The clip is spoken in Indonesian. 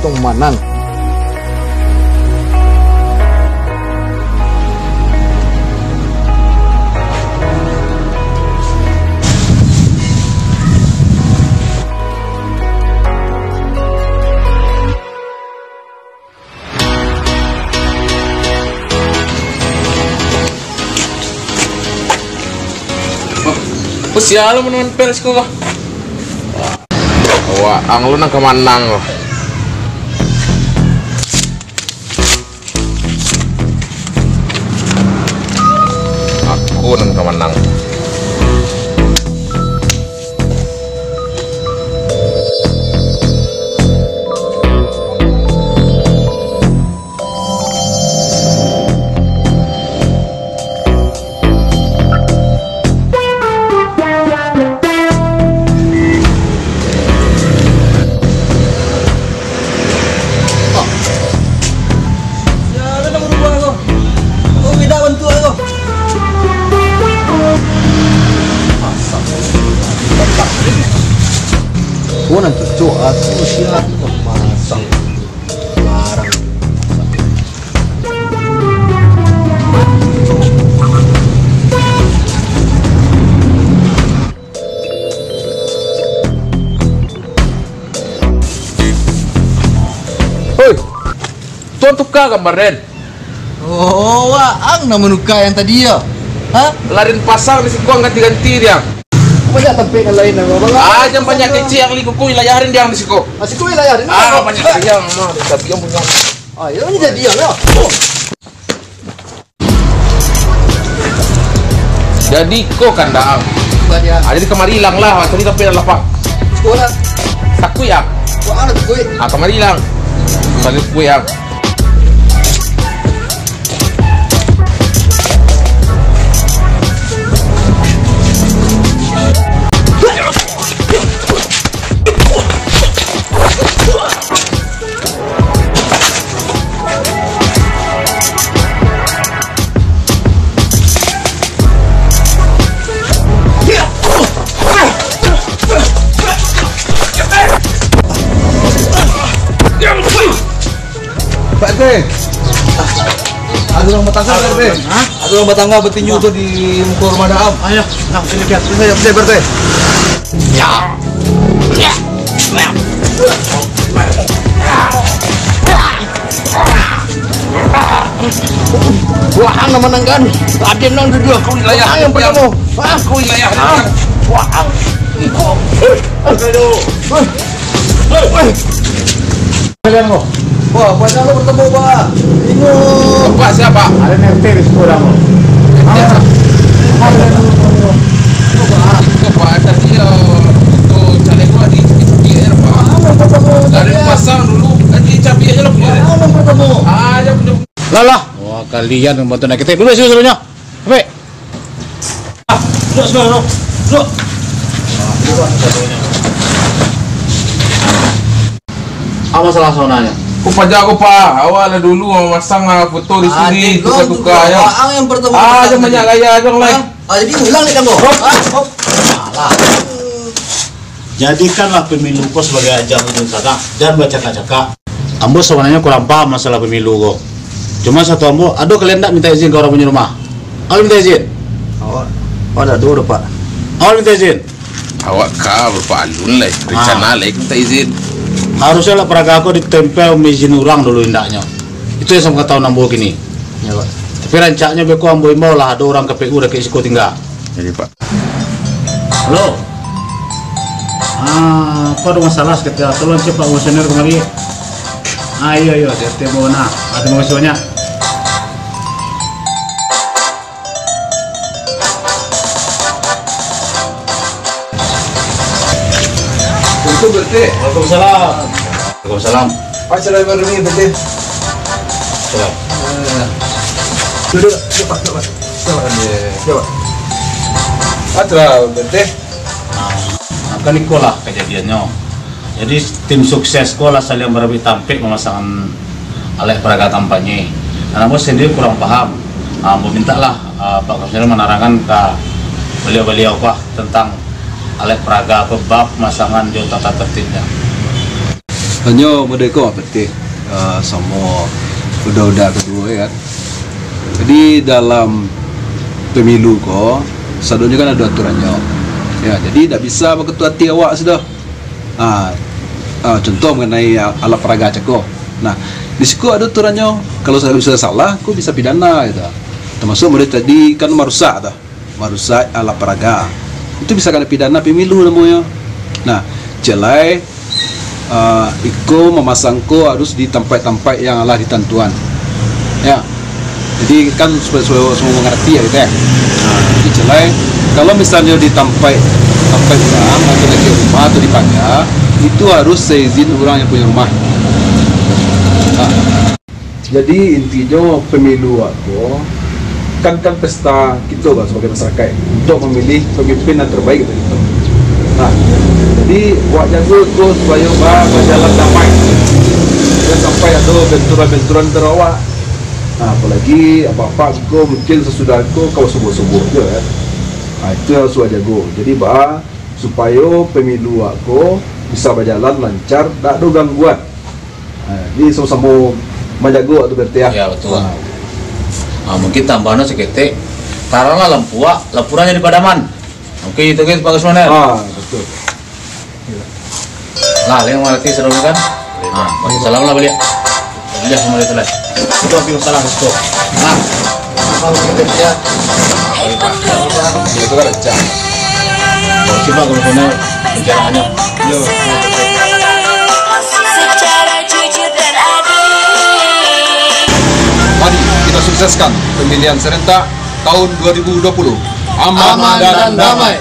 Tong Manang. Sialo meneman pers ko ka. Wah, ang lu nang kemanang lo. Aku nang kemanang. Gua nanti coba aku siap masang barang. Hoi, tuan tukar kemarin. Oh, ang namenuka yang tadi ya? Hah? Larin pasar di siku ganti-ganti dia. Banyak tempat yang lain yang ngomong. Aja banyak kecil yang liku layarin dia di siku. Masih kau layarin. Banyak yang mah tapi yang punya. Ayo ini jadi ya. Jadi kok kandang. Ada di kamar hilang lah, tadi tapi ada lapak. Sekolah. Takku ya. Wah, anak gue. Kamar hilang. Balik gue yang. Pak Teh. Ada orang batangga Teh. Hah? Ada orang batangga betinju tuh di muka rumah Daam. Ayo, nang sini lihat. Saya Teh Teh. Ya. Ya. Wah, ang naman ang gan. Ada nang dua. Kau wilayah yang pertama. Wah, kau wilayah. Wah, ang. Aduh. Kalian mau? Wah, banyak lo bertemu, Pak. Bingung. Bapak siapa? Ada NFT di sekolah, Pak. Bapak ada dia untuk caleg gua di CPR, Pak. Dari pasang dulu di cabai aja lo punya. Bertemu. Aja punya. Lah. Wah, kalian yang bantu naik kita dulu sih suruhnya. Apa? Duduk. Apa salah sonanya? Kupaja aku Pak, awalnya dulu mau masang foto di sini, tukar-tukar ya. Ang yang bertemu. Aja banyak gaya aja lain. Jadi hilang nih kan lo. Salah. Jadikanlah pemilu kau sebagai ajang untuk kakak dan baca-caka. Ambo sebenarnya kurang paham masalah pemilu kok. Cuma satu ambo, aduh kalian tak minta izin ke orang punya rumah. Awal minta izin. Ada dua Pak. Awal minta izin. Awak kau Pak Alun lah, rencana lah minta izin. Harusnya lah peraga aku ditempel izin orang dulu indahnya. Itu yang sama tahun ambo gini. Ya Pak. Tapi rancaknya beko ambo mau lah ada orang KPU udah ke Isiko tinggal. Jadi Pak. Halo. Apa ada masalah sekitar tolong cepat komisioner kemari. Ayo, dia mau nah, ada maksudnya. Itu berarti. Waalaikumsalam. Waalaikumsalam. Pak Salam baru ni berarti. Salam. Duduk, cepat. Coba. Atra berarti. Kan ikolah kejadiannya. Jadi tim sukses sekolah saling berabi tampik memasangkan alat peraga kampanye. Karena bos sendiri kurang paham. Mintalah Pak Komisioner menerangkan ke beliau-beliau tentang alat peraga bab masangan di tata tertibnya. hanya mereka penting sama udah kedua ya kan. Jadi dalam pemilu ko sadonya kan ada aturannya ya, jadi tidak bisa berketua hati awak sudah. Contoh mengenai alat peraga ceko. Nah di situ ada aturannya, kalau saya bisa salah aku bisa pidana gitu. Termasuk mereka tadi kan merusak alat peraga, itu bisa kena pidana pemilu namanya. Nah jelai iko memasangko harus di tempat-tempat yang lah ditentuan ya, jadi kan semua mengerti ya gitu ya. Jadi jelai kalau misalnya di tempat orang atau di rumah atau di pagar, itu harus seizin orang yang punya rumah. Jadi intinya pemilu aku kan pesta kita kan sebagai masyarakat untuk memilih pemimpin yang terbaik gitu. Nah, jadi buat jago tu supaya berjalan damai. Jangan sampai ada benturan-benturan terawak. Apalagi apa-apa aku mungkin sesudah aku kau subuh-subuh je kan. Itu yang harus jago. Jadi supaya pemilu aku bisa berjalan lancar, tak ada gangguan. Jadi sama-sama menjaga tu berarti ya. Ya betul. Mungkin tambahannya seketik. Taruhlah lampurannya di padaman. Oke, itu Pak Usman ya. Betul. Lah, yang mengerti seru kan? Salam lah balik. Iya sama itu lah. Itu aku salah itu. Nah, kalau kita lihat, itu kan aja. coba kalau punya penjaraannya. Mari kita sukseskan pemilihan serentak tahun 2020. Aman dan damai.